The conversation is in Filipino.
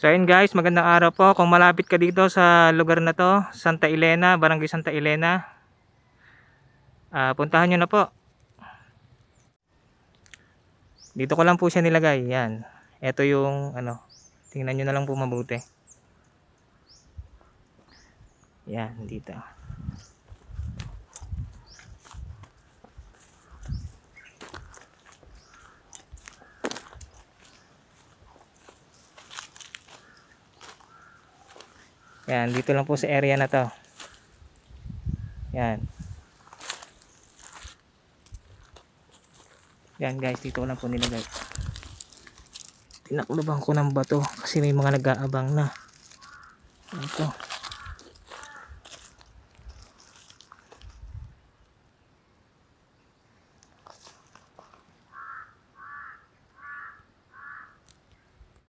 So ayun guys, magandang araw po. Kung malapit ka dito sa lugar na to, Santa Elena, Barangay Santa Elena, puntahan nyo na po. Dito ko lang po siya nilagay. Yan. Ito yung ano, tingnan nyo na lang po mabuti. Yan, dito. Yan, dito lang po sa area na to. Yan. Yan guys, dito ko lang po nilagay. Tinakloban ko ng bato kasi may mga nag-aabang na. Ito.